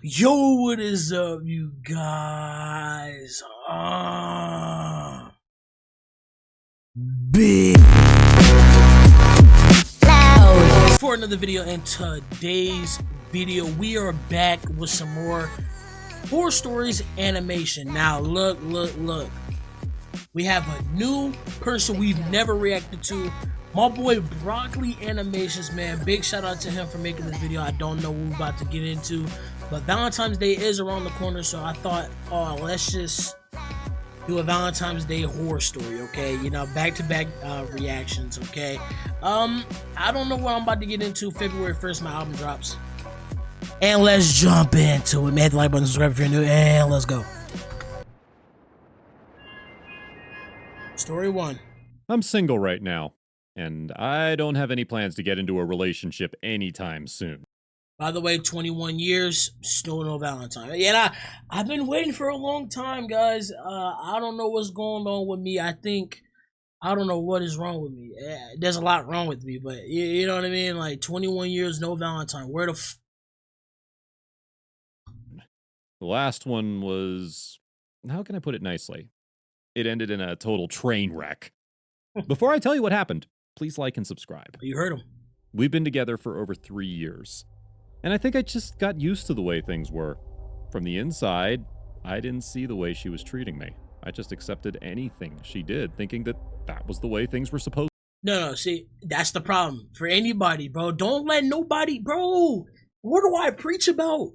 Yo, what is up, you guys? Big for another video. In today's video, we are back with some more horror stories animation. Now, look. We have a new person we've never reacted to. My boy Broccoli Animations, man. Big shout out to him for making this video. I don't know what we're about to get into, but Valentine's Day is around the corner, so I thought, oh, let's just do a Valentine's Day horror story, okay? You know, back-to-back reactions, okay? I don't know what I'm about to get into. February 1st, my album drops. And let's jump into it, man. Hit the like button, subscribe if you're new, and let's go. Story 1. I'm single right now, and I don't have any plans to get into a relationship anytime soon. By the way, 21 years, still no Valentine. Yeah, I've been waiting for a long time, guys. I don't know what's going on with me. I don't know what is wrong with me. There's a lot wrong with me, but you know what I mean? Like, 21 years, no Valentine. Where the The last one was, how can I put it nicely? It ended in a total train wreck. Before I tell you what happened, please like and subscribe. You heard him. We've been together for over 3 years, and I think I just got used to the way things were. From the inside, I didn't see the way she was treating me. I just accepted anything she did, thinking that that was the way things were supposed to. No, see, that's the problem. For anybody, bro, don't let nobody, bro, what do I preach about?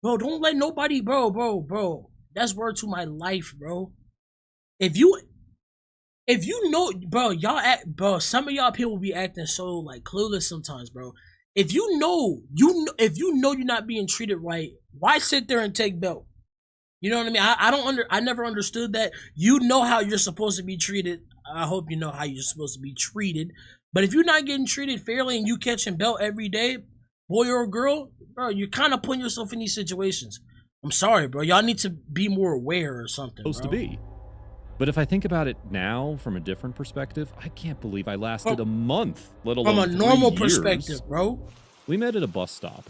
Bro, don't let nobody, bro. That's word to my life, bro. If you know, bro, some of y'all people be acting so like clueless sometimes, bro. If you know you're not being treated right, why sit there and take belt? You know what I mean? I never understood that. You know how you're supposed to be treated. I hope you know how you're supposed to be treated. But if you're not getting treated fairly and you catching belt every day, boy or girl, bro, you're kind of putting yourself in these situations. I'm sorry, bro. Y'all need to be more aware or something. Supposed to be. But if I think about it now from a different perspective, I can't believe I lasted a month, let alone from a normal 3 years. perspective, bro. We met at a bus stop.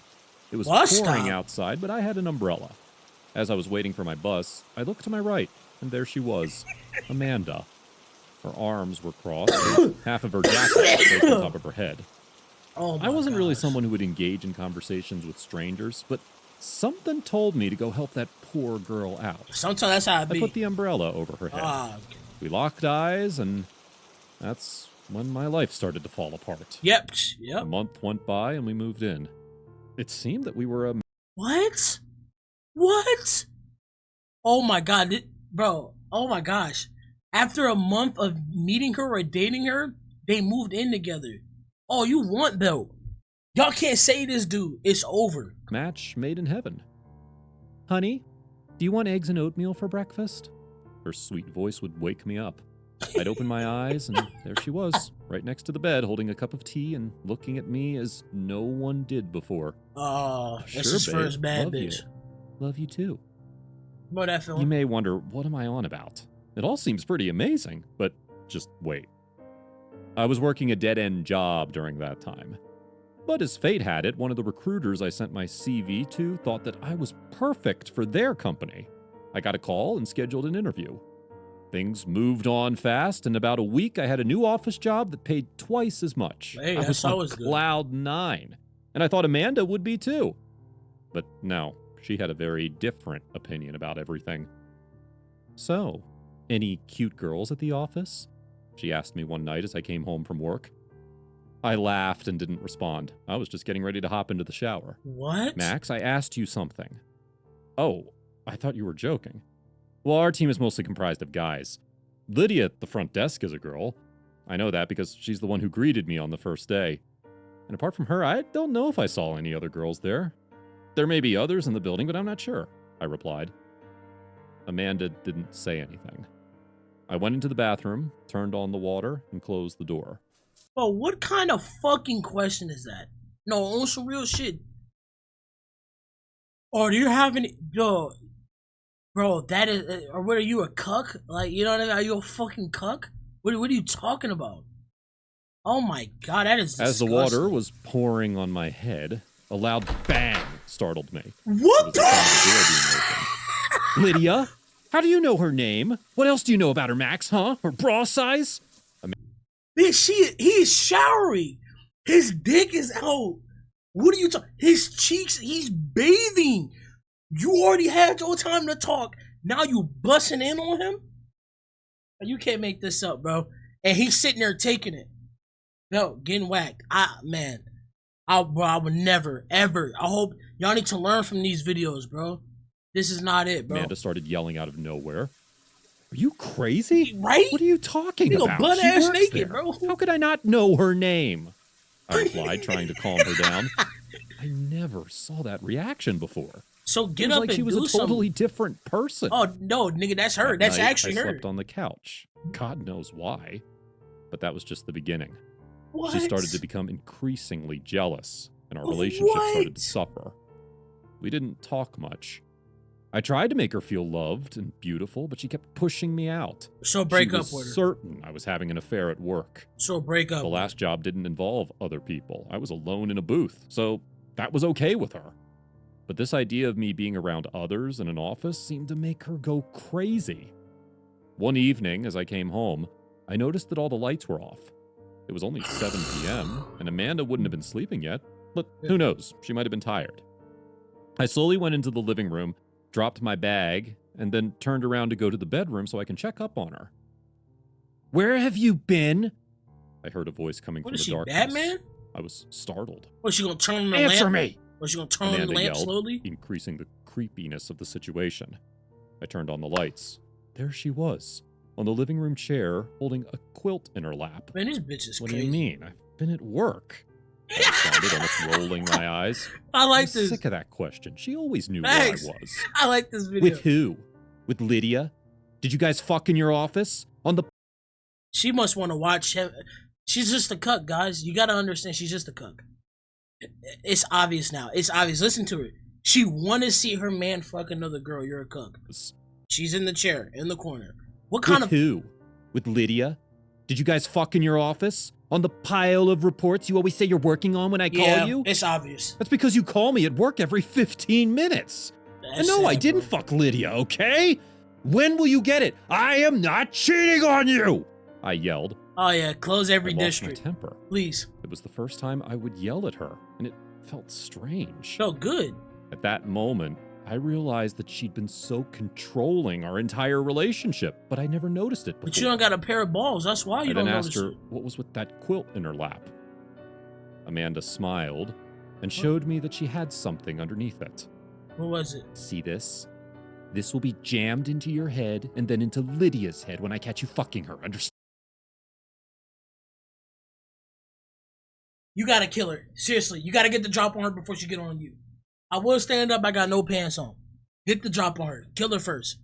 It was pouring outside, but I had an umbrella. As I was waiting for my bus, I looked to my right, and there she was, Amanda. Her arms were crossed, and half of her jacket was on top of her head. Oh my I wasn't really gosh. someone who would engage in conversations with strangers, but something told me to go help that poor girl out. Sometimes that's how it be. I put the umbrella over her head. We locked eyes, and that's when my life started to fall apart. Yep. A month went by, and we moved in. It seemed that we were a... What? Oh my god, bro. Oh my gosh. After a month of meeting her or dating her, they moved in together. Oh, you want though? Y'all can't say this, dude. It's over. Match made in heaven. Honey, do you want eggs and oatmeal for breakfast? Her sweet voice would wake me up. I'd open my eyes, and there she was, right next to the bed, holding a cup of tea and looking at me as no one did before. Oh, Sure, this is babe. first bad Love bitch. You. Love you too. Know that feeling? You may wonder, what am I on about? It all seems pretty amazing, but just wait. I was working a dead-end job during that time. But as fate had it, one of the recruiters I sent my CV to thought that I was perfect for their company. I got a call and scheduled an interview. Things moved on fast. In about a week, I had a new office job that paid twice as much. Hey, I was on cloud 9. And I thought Amanda would be too. But no, she had a very different opinion about everything. So, any cute girls at the office? She asked me one night as I came home from work. I laughed and didn't respond. I was just getting ready to hop into the shower. What? Max, I asked you something. Oh, I thought you were joking. Well, our team is mostly comprised of guys. Lydia at the front desk is a girl. I know that because she's the one who greeted me on the first day. And apart from her, I don't know if I saw any other girls there. There may be others in the building, but I'm not sure, I replied. Amanda didn't say anything. I went into the bathroom, turned on the water, and closed the door. Bro, what kind of fucking question is that? No, on some real shit. Or do you have any... Yo, bro, that is... Or what, are you a cuck? Like, you know what I mean? Are you a fucking cuck? What are you talking about? Oh my god, that is disgusting. As the water was pouring on my head, a loud bang startled me. What It was the sound of the door being opened. Lydia? How do you know her name? What else do you know about her, Max, huh? Her bra size? He's showering. His dick is out. What are you talking? His cheeks, he's bathing. You already had your time to talk. Now you busting in on him? You can't make this up, bro. And he's sitting there taking it. No, getting whacked. I would never, ever. I hope y'all need to learn from these videos, bro. This is not it, bro. Amanda started yelling out of nowhere. Are you crazy? Right? What are you talking about? Butt She ass works naked, there. bro. How could I not know her name? I replied, trying to calm her down. I never saw that reaction before. So get It was up like and she was do a totally something. different person. Oh no, nigga, that's her. That That's night, actually I her. slept on the couch. God knows why. But that was just the beginning. What? She started to become increasingly jealous, and our relationship started to suffer. We didn't talk much. I tried to make her feel loved and beautiful, but she kept pushing me out. So break She up was with her. certain I was having an affair at work. So break up. The last job didn't involve other people. I was alone in a booth, so that was okay with her. But this idea of me being around others in an office seemed to make her go crazy. One evening, as I came home, I noticed that all the lights were off. It was only 7 p.m., and Amanda wouldn't have been sleeping yet, but who knows? She might have been tired. I slowly went into the living room, dropped my bag, and then turned around to go to the bedroom so I can check up on her. Where have you been? I heard a voice coming from the darkness. What is she, Batman? I was startled. Was she gonna turn on the Answer lamp? me! Was she gonna turn on the Amanda lamp yelled, slowly? increasing the creepiness of the situation. I turned on the lights. There she was, on the living room chair, holding a quilt in her lap. Man, this bitch is What crazy. do you mean? I've been at work. I responded, almost rolling my eyes. I like I'm this. sick of that question. She always knew Thanks. where I was. I like this video. With who? With Lydia? Did you guys fuck in your office? On the... She must want to watch him. She's just a cuck, guys. You gotta understand, she's just a cuck. It's obvious now. It's obvious. Listen to her. She want to see her man fuck another girl. You're a cuck. She's in the chair, in the corner. What kind With who? With Lydia? Did you guys fuck in your office? On the pile of reports you always say you're working on when I call you? It's obvious. That's because you call me at work every 15 minutes. And no, I didn't fuck Lydia, okay? When will you get it? I am not cheating on you! I yelled. Oh yeah, close every I lost district. my temper. Please. It was the first time I would yell at her, and it felt strange. Felt good. At that moment, I realized that she'd been so controlling our entire relationship, but I never noticed it before. But you don't got a pair of balls. That's why you I don't then notice asked her it. what was with that quilt in her lap. Amanda smiled and showed me that she had something underneath it. What was it? See this? This will be jammed into your head and then into Lydia's head when I catch you fucking her. Understand? You gotta kill her. Seriously, you gotta get the drop on her before she get on you. I will stand up. I got no pants on. Hit the drop on her. Kill her first.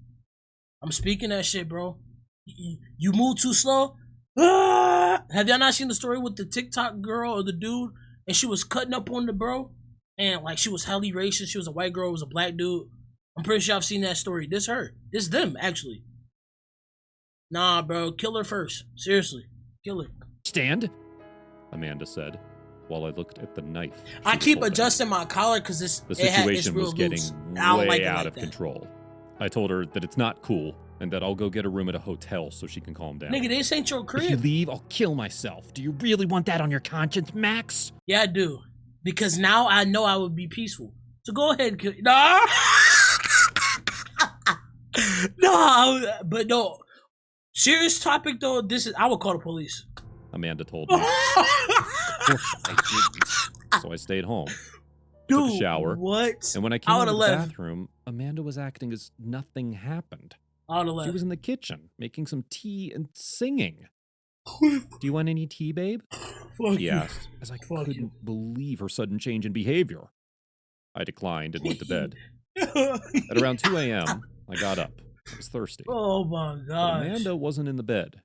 I'm speaking that shit, bro. You move too slow. Ah! Have y'all not seen the story with the TikTok girl or the dude? And she was cutting up on the bro. And like she was hella racist. She was a white girl. It was a black dude. I'm pretty sure I've seen that story. This her. This them, actually. Nah, bro. Kill her first. Seriously. Kill her. Stand, Amanda said, while I looked at the knife. I keep adjusting my collar because the situation was getting way out like of that. control. I told her that it's not cool and that I'll go get a room at a hotel so she can calm down. Nigga, this ain't your If you crib. leave, I'll kill myself. Do you really want that on your conscience, Max? Yeah, I do. Because now I know I would be peaceful. So go ahead and kill. No! No, but no. Serious topic though, this is I would call the police. Amanda told me. Of course I didn't. So I stayed home. Dude, took a shower. What? And when I came out of the left. bathroom, Amanda was acting as nothing happened. I would have left. She was in the kitchen, making some tea and singing. Do you want any tea, babe? Fuck She you. asked, as I Fuck couldn't believe her sudden change in behavior. I declined and went to bed. At around 2 a.m., I got up. I was thirsty. Oh my But god. Amanda wasn't in the bed.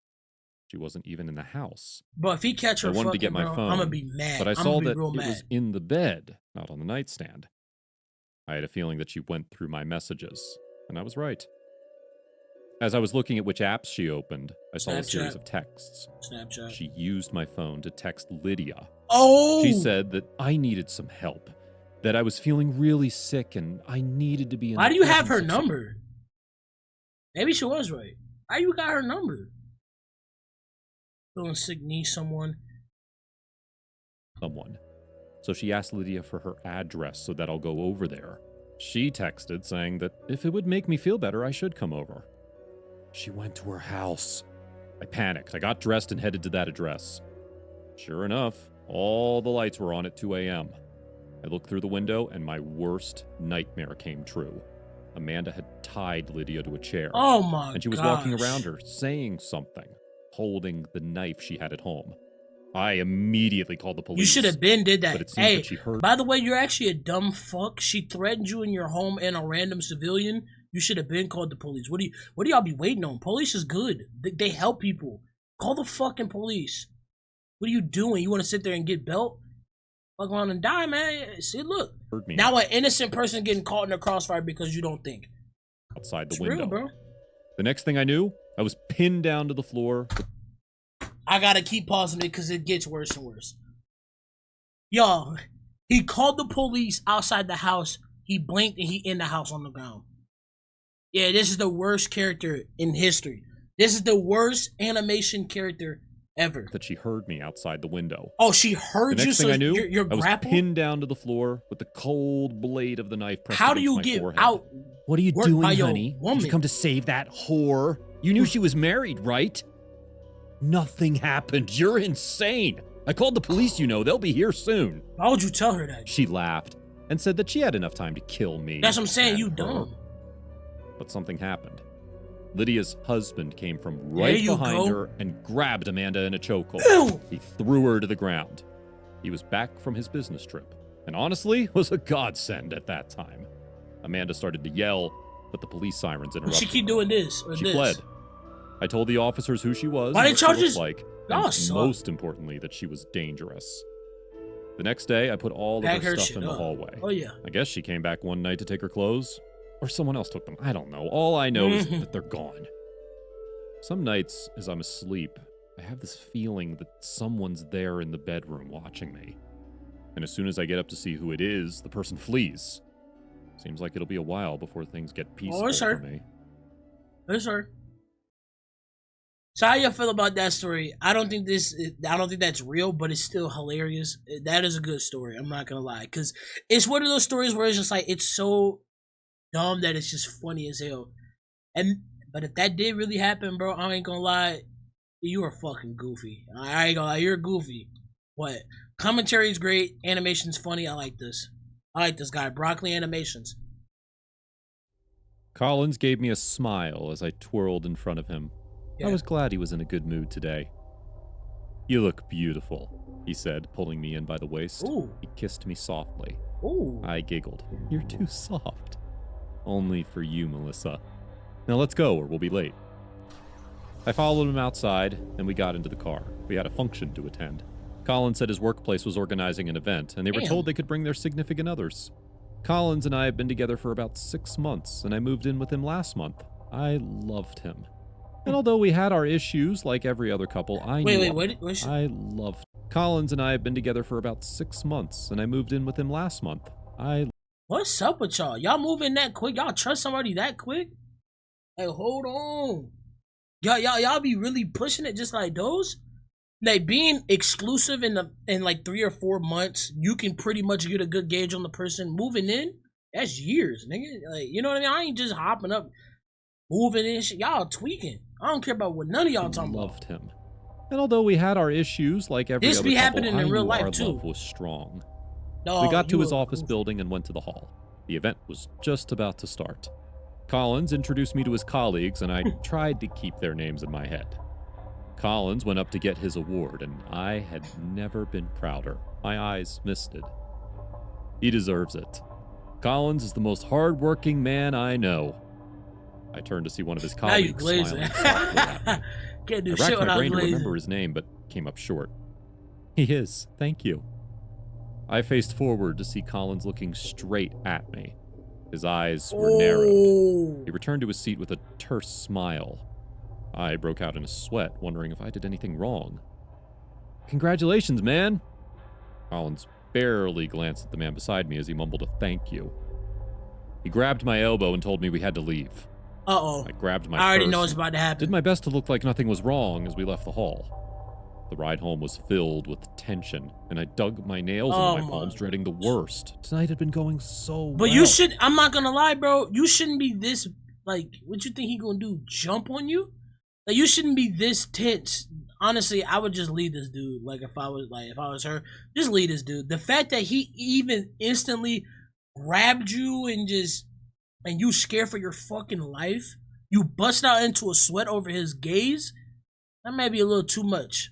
She wasn't even in the house. But if he catch her I wanted to fucking, get my bro, phone, I'm gonna be mad. But I I'm saw gonna be that real it mad. was in the bed, not on the nightstand. I had a feeling that she went through my messages, and I was right. As I was looking at which apps she opened, I saw a series Snapchat. of texts. Snapchat. She used my phone to text Lydia. Oh! She said that I needed some help, that I was feeling really sick and I needed to be in Why the do you have presence her of some- number? Maybe she was right. Why you got her number? Feeling sick, need someone. someone. So she asked Lydia for her address so that I'll go over there. She texted saying that if it would make me feel better, I should come over. She went to her house. I panicked. I got dressed and headed to that address. Sure enough, all the lights were on at 2 a.m. I looked through the window and my worst nightmare came true. Amanda had tied Lydia to a chair. Oh my And she was walking around her, saying something, holding the knife she had at home. I immediately called the police. You should have been did But that. it seems Hey, that she heard. by the way, you're actually a dumb fuck. She threatened you in your home and a random civilian. You should have been called the police. What do y'all be waiting on? Police is good. They help people. Call the fucking police. What are you doing? You want to sit there and get belt? Fuck around and die, man. See, look. Heard me Now an innocent person getting caught in a crossfire because you don't think. outside the It's window. real, bro. The next thing I knew, I was pinned down to the floor. I gotta keep pausing it because it gets worse and worse. Y'all, he called the police outside the house. He blinked and he in the house on the ground. Yeah, this is the worst character in history. This is the worst animation character ever. That she heard me outside the window. Oh, she heard The you, next so thing I knew, you're I was grappled? pinned down to the floor with the cold blade of the knife pressed How do against you my get forehead. out? What are you worked by doing, your honey? Did woman? you come to save that whore? You knew she was married, right? Nothing happened. You're insane. I called the police, you know. They'll be here soon. Why would you tell her that? She laughed and said that she had enough time to kill me. That's what I'm saying, and you her. dumb. But something happened. Lydia's husband came from There right you behind go. her and grabbed Amanda in a chokehold. Ew. He threw her to the ground. He was back from his business trip, and honestly, was a godsend at that time. Amanda started to yell, but the police sirens Would interrupted she keep her. doing this or She this? fled. I told the officers who she was, Why and didn't what she y'all looked just- like, Y'all and suck. most importantly, that she was dangerous. The next day, I put all of Pack her her stuff shit in the up. hallway. Oh yeah. I guess she came back one night to take her clothes, or someone else took them. I don't know. All I know is that they're gone. Some nights, as I'm asleep, I have this feeling that someone's there in the bedroom watching me. And as soon as I get up to see who it is, the person flees. Seems like it'll be a while before things get peaceful it's for her. me. It's her. So how you feel about that story? I don't think that's real, but it's still hilarious. That is a good story. I'm not gonna lie, because it's one of those stories where it's just like it's so dumb that it's just funny as hell. But if that did really happen, bro, I ain't gonna lie, you are fucking goofy. I ain't gonna lie, you're goofy. But commentary is great, animation's funny. I like this. I like this guy, Broccoli Animations. Collins gave me a smile as I twirled in front of him. Yeah. I was glad he was in a good mood today. You look beautiful, he said, pulling me in by the waist. Ooh. He kissed me softly. Ooh. I giggled. You're too soft. Only for you, Melissa. Now let's go, or we'll be late. I followed him outside, and we got into the car. We had a function to attend. Collins said his workplace was organizing an event, and they were Damn. told they could bring their significant others. Collins and I have been together for about 6 months, and I moved in with him last month. I loved him. And although we had our issues like every other couple, I knew him. Wait. I loved Collins and I have been together for about 6 months, and I moved in with him last month. What's up with y'all? Y'all moving that quick? Y'all trust somebody that quick? Like, hold on. Y'all be really pushing it just like those? Like, being exclusive in like 3 or 4 months, you can pretty much get a good gauge on the person. Moving in, that's years, nigga. Like, you know what I mean? I ain't just hopping up, moving in shit. Y'all tweaking. I don't care about what none of y'all talking about. loved him. And although we had our issues like every This other be couple, happening I in real knew life, our too. love was strong. No, We got to you his a office goofy. building and went to the hall. The event was just about to start. Collins introduced me to his colleagues, and I tried to keep their names in my head. Collins went up to get his award, and I had never been prouder. My eyes misted. He deserves it. Collins is the most hardworking man I know. I turned to see one of his Now you colleagues glazing. smiling softly at me. Can't do I shit racked my without brain to glazing. remember his name, but came up short. He is, thank you. I faced forward to see Collins looking straight at me. His eyes were narrowed. Oh. He returned to his seat with a terse smile. I broke out in a sweat, wondering if I did anything wrong. Congratulations, man! Collins barely glanced at the man beside me as he mumbled a thank you. He grabbed my elbow and told me we had to leave. Uh-oh. I grabbed my I already purse know what's about to happen. did my best to look like nothing was wrong as we left the hall. The ride home was filled with tension, and I dug my nails into my palms, dreading the worst. Tonight had been going so well. But you should, I'm not gonna lie, bro, you shouldn't be this, like, what you think he gonna do, jump on you? Like, you shouldn't be this tense. Honestly, I would just leave this dude. Like, if I was her, just leave this dude. The fact that he even instantly grabbed you and you scared for your fucking life, you bust out into a sweat over his gaze, that may be a little too much.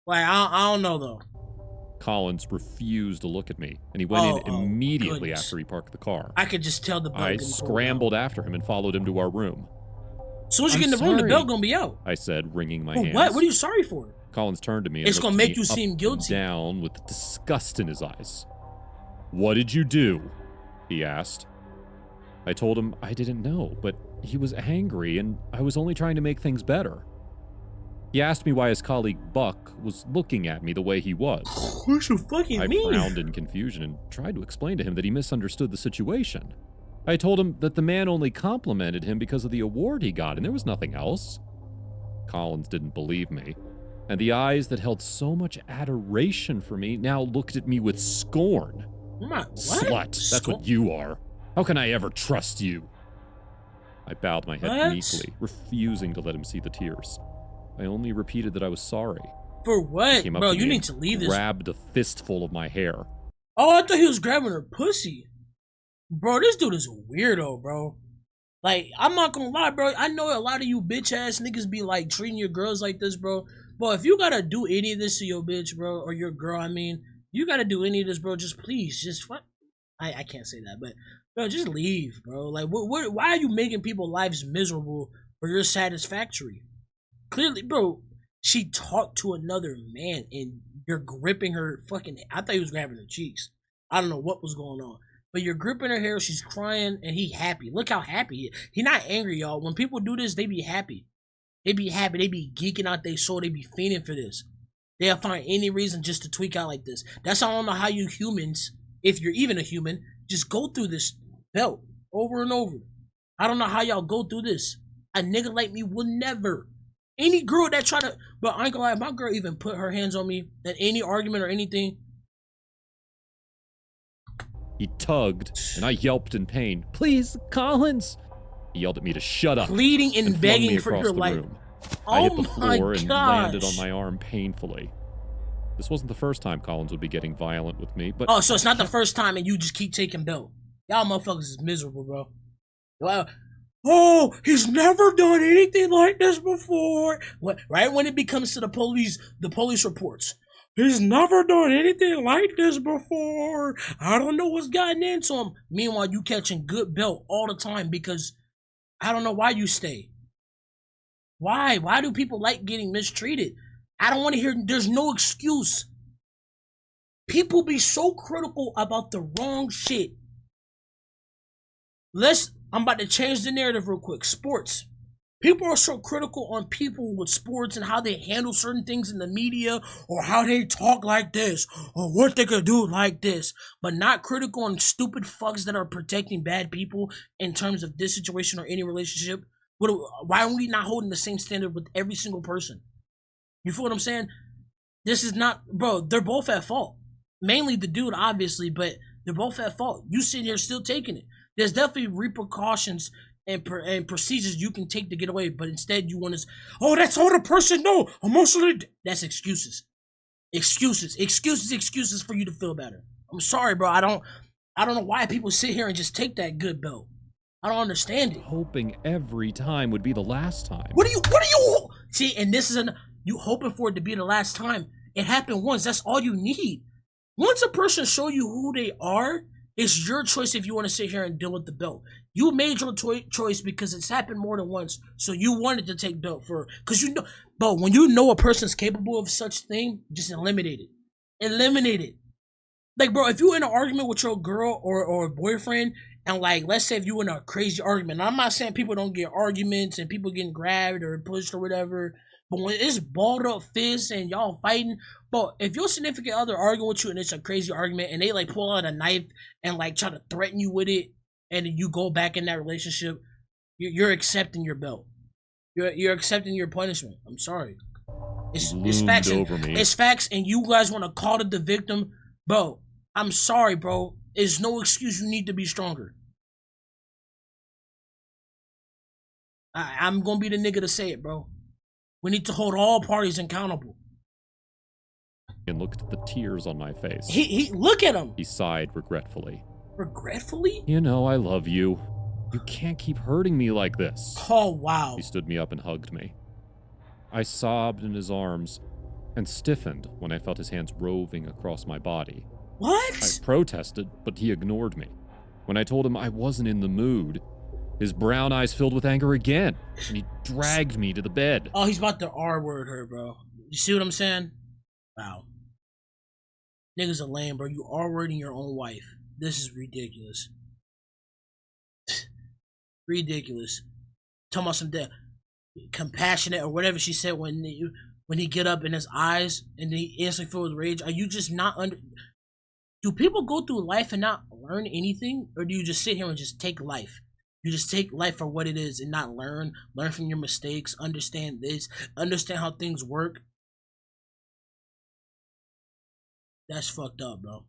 Like, I don't know, though. Collins refused to look at me, and he went in immediately after he parked the car. I could just tell the bell. I scrambled after him and followed him to our room. As soon as you get in the room, the bell gonna be out. I said, wringing my hands. What? What are you sorry for? Collins turned to me and it's gonna make you seem guilty. Down with disgust in his eyes. What did you do? He asked. I told him I didn't know, but he was angry and I was only trying to make things better. He asked me why his colleague Buck was looking at me the way he was. What you fucking mean? I frowned in confusion and tried to explain to him that he misunderstood the situation. I told him that the man only complimented him because of the award he got, and there was nothing else. Collins didn't believe me, and the eyes that held so much adoration for me now looked at me with scorn. What? Slut, that's what you are. How can I ever trust you? I bowed my head meekly, refusing to let him see the tears. I only repeated that I was sorry. For what? Bro, you need to leave this. Grabbed a fistful of my hair. Oh, I thought he was grabbing her pussy. Bro, this dude is a weirdo, bro. Like, I'm not gonna lie, bro. I know a lot of you bitch ass niggas be like treating your girls like this, bro. But if you gotta do any of this to your bitch, bro, or your girl, I mean, you gotta do any of this, bro, just please, just fuck. I can't say that, but bro, just leave, bro. Like, why are you making people's lives miserable for your satisfactory? Clearly, bro, she talked to another man and you're gripping her fucking. I thought he was grabbing her cheeks. I don't know what was going on. But you're gripping her hair, she's crying, and he happy. Look how happy he is. He not angry, y'all. When people do this, they be happy. They be happy. They be geeking out their soul. They be fiending for this. They'll find any reason just to tweak out like this. That's how I don't know how you humans, if you're even a human, just go through this belt over and over. I don't know how y'all go through this. A nigga like me will never. Any girl that try to, but I ain't gonna lie, if my girl even put her hands on me at any argument or anything. He tugged, and I yelped in pain. Please, Collins! He yelled at me to shut up. Pleading and begging for your life. I hit the floor and landed on my arm painfully. This wasn't the first time Collins would be getting violent with me, but... Oh, so it's not the first time and you just keep taking belt. Y'all motherfuckers is miserable, bro. Well, oh, he's never done anything like this before. What? Right when it becomes to the police reports. He's never done anything like this before. I don't know what's gotten into him. Meanwhile, you catching good belt all the time because I don't know why you stay. Why? Why do people like getting mistreated? I don't want to hear, there's no excuse. People be so critical about the wrong shit. I'm about to change the narrative real quick. Sports. People are so critical on people with sports and how they handle certain things in the media or how they talk like this or what they could do like this, but not critical on stupid fucks that are protecting bad people in terms of this situation or any relationship. Why are we not holding the same standard with every single person? You feel what I'm saying? This is not, bro, they're both at fault. Mainly the dude, obviously, but they're both at fault. You sitting here still taking it. There's definitely repercussions and procedures you can take to get away, but instead you want to, oh, that's all the person know. Emotionally, that's excuses. Excuses for you to feel better. I'm sorry, bro. I don't know why people sit here and just take that good belt. I don't understand it. Hoping every time would be the last time. What are you see? And this is you hoping for it to be the last time. It happened once. That's all you need. Once a person show you who they are, it's your choice if you want to sit here and deal with the belt. You made your choice because it's happened more than once. So you wanted to take belt for, because you know, but when you know a person's capable of such thing, just eliminate it. Eliminate it. Like, bro, if you're in an argument with your girl or boyfriend, and like, let's say if you're in a crazy argument, and I'm not saying people don't get arguments and people getting grabbed or pushed or whatever, But when it's balled up fists and y'all fighting, but if your significant other arguing with you and it's a crazy argument and they like pull out a knife and like try to threaten you with it, and you go back in that relationship, you're accepting your belt. You're accepting your punishment. I'm sorry. It's facts. It's facts, and you guys want to call it the victim, bro. I'm sorry, bro. It's no excuse. You need to be stronger. I'm gonna be the nigga to say it, bro. We need to hold all parties accountable. And looked at the tears on my face. He look at him. He sighed regretfully. Regretfully? You know I love you. You can't keep hurting me like this. Oh, wow. He stood me up and hugged me. I sobbed in his arms and stiffened when I felt his hands roving across my body. What? I protested, but he ignored me. When I told him I wasn't in the mood, his brown eyes filled with anger again, and he dragged me to the bed. Oh, he's about to R-word her, bro. You see what I'm saying? Wow. Niggas are lame, bro. You R-wording your own wife. This is ridiculous. Ridiculous. Talking about some compassionate or whatever she said when he get up in his eyes and he instantly filled with rage. Are you just not under? Do people go through life and not learn anything, or do you just sit here and just take life? You just take life for what it is and not learn from your mistakes, understand this, understand how things work. That's fucked up, bro.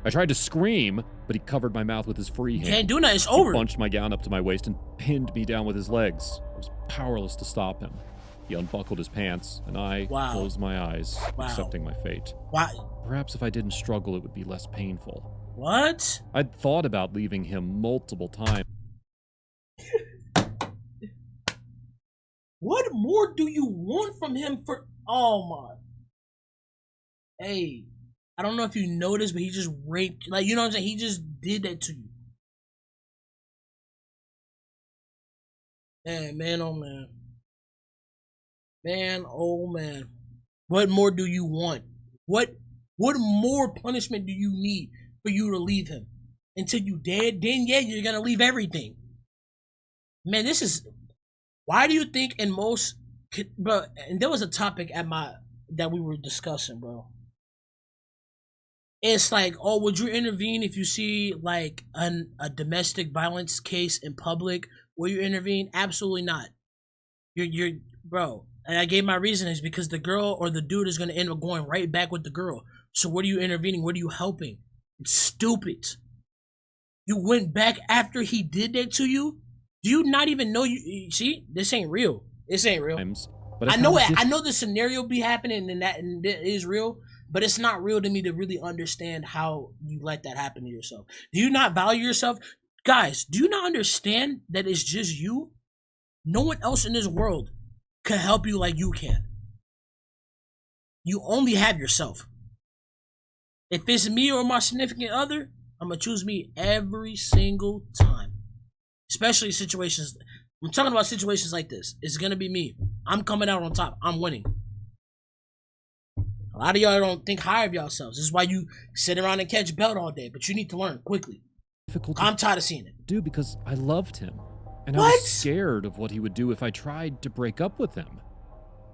I tried to scream, but he covered my mouth with his free hand. Can't do nothing, it's over. He bunched my gown up to my waist and pinned me down with his legs. I was powerless to stop him. He unbuckled his pants, and I closed my eyes, accepting my fate. Perhaps if I didn't struggle, it would be less painful. What? I'd thought about leaving him multiple times. What more do you want from him for... Oh, my... Hey, I don't know if you noticed, but he just raped, like, you know what I'm saying? He just did that to you. Man, oh man. Man, oh man. What more do you want? What more punishment do you need for you to leave him? Until you dead, then yeah, you're gonna leave everything. Man, this is... Why do you think in most... Bro, and there was a topic that we were discussing, bro. It's like, oh, would you intervene if you see like a domestic violence case in public? Will you intervene? Absolutely not. You're bro. And I gave my reasons because the girl or the dude is gonna end up going right back with the girl. So what are you intervening? What are you helping? It's stupid. You went back after he did that to you. Do you not even know you see? This ain't real. This ain't real. But I know it. I know the scenario be happening and it is real. But it's not real to me to really understand how you let that happen to yourself. Do you not value yourself? Guys, do you not understand that it's just you? No one else in this world can help you like you can. You only have yourself. If it's me or my significant other, I'm going to choose me every single time. Especially situations. I'm talking about situations like this. It's going to be me. I'm coming out on top. I'm winning. A lot of y'all don't think high of yourselves. This is why you sit around and catch belt all day. But you need to learn quickly. I'm tired of seeing it. Dude, because I loved him. And I was scared of what he would do if I tried to break up with him.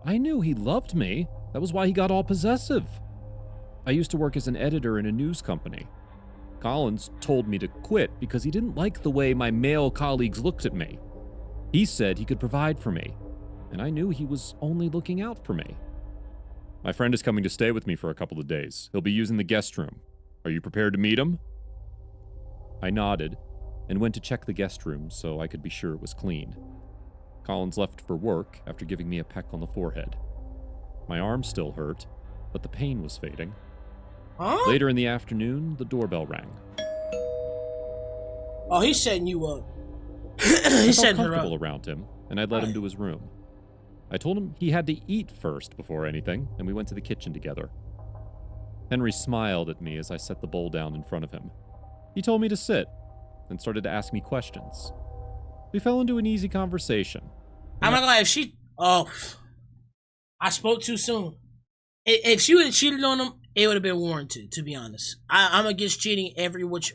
I knew he loved me. That was why he got all possessive. I used to work as an editor in a news company. Collins told me to quit because he didn't like the way my male colleagues looked at me. He said he could provide for me. And I knew he was only looking out for me. My friend is coming to stay with me for a couple of days. He'll be using the guest room. Are you prepared to meet him? I nodded and went to check the guest room so I could be sure it was clean. Collins left for work after giving me a peck on the forehead. My arm still hurt, but the pain was fading. Huh? Later in the afternoon, the doorbell rang. Oh, he's setting you up. He's comfortable around him, and I led him to his room. I told him he had to eat first before anything, and we went to the kitchen together. Henry smiled at me as I set the bowl down in front of him. He told me to sit, and started to ask me questions. We fell into an easy conversation. I'm not gonna lie, if she... Oh, I spoke too soon. If she would have cheated on him, it would have been warranted, to be honest. I'm against cheating every which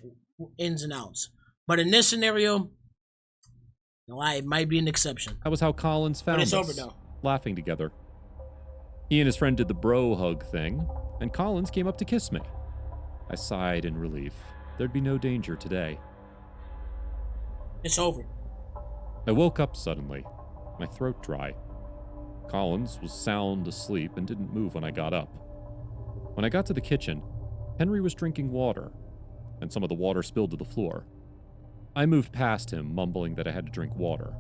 ins and outs. But in this scenario, it might be an exception. That was how Collins found us. But it's over, though. laughing together. He and his friend did the bro hug thing, and Collins came up to kiss me. I sighed in relief. There'd be no danger today. It's over. I woke up suddenly, my throat dry. Collins was sound asleep and didn't move when I got up. When I got to the kitchen, Henry was drinking water, and some of the water spilled to the floor. I moved past him, mumbling that I had to drink water.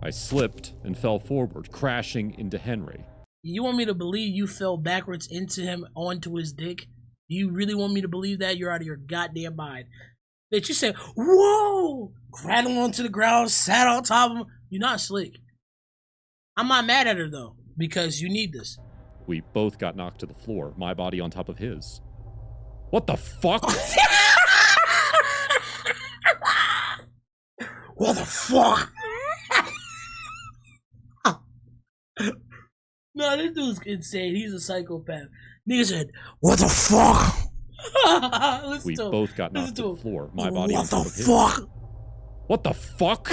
I slipped and fell forward, crashing into Henry. You want me to believe you fell backwards into him onto his dick? Do you really want me to believe that? You're out of your goddamn mind. That you said, whoa! Cradled onto the ground, sat on top of him. You're not slick. I'm not mad at her, though, because you need this. We both got knocked to the floor, my body on top of his. What the fuck? What the fuck? No, this dude's insane. He's a psychopath. Nigga said, what the fuck? We both got knocked to the floor, my body on what top the of his. fuck? What the fuck?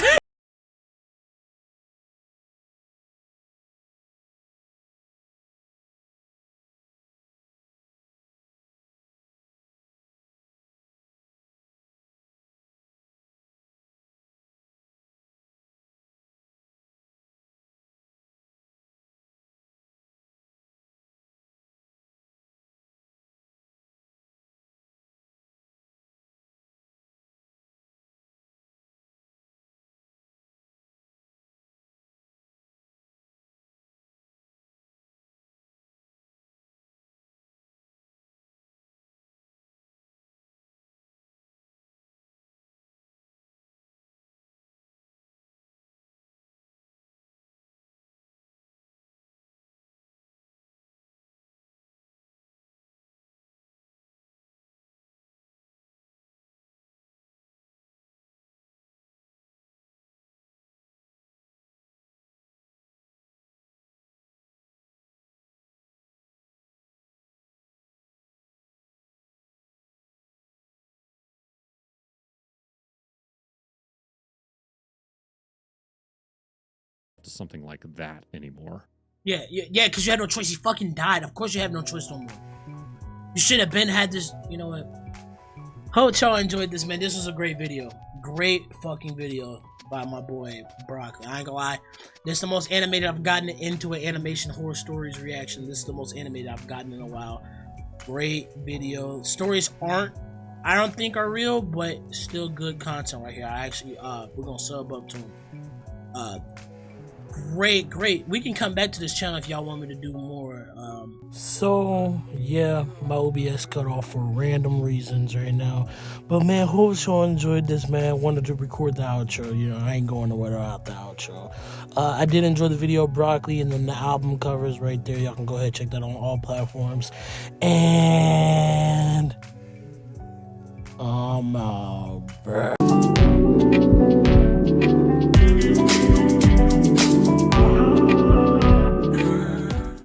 To something like that anymore. Yeah, because you had no choice. He fucking died. Of course you have no choice no more. You should have been had this, you know what? Hope y'all enjoyed this, man. This was a great video. Great fucking video by my boy Brock. I ain't gonna lie. This is the most animated I've gotten into an animation horror stories reaction. This is the most animated I've gotten in a while. Great video. Stories I don't think are real, but still good content right here. I actually we're gonna sub up to him. Great. We can come back to this channel if y'all want me to do more. So yeah, my OBS cut off for random reasons right now. But man, hope y'all enjoyed this, man. Wanted to record the outro. You know, I ain't going nowhere without the outro. I did enjoy the video, Broccoli, and then the album covers right there. Y'all can go ahead and check that on all platforms. And I'm out, bruh.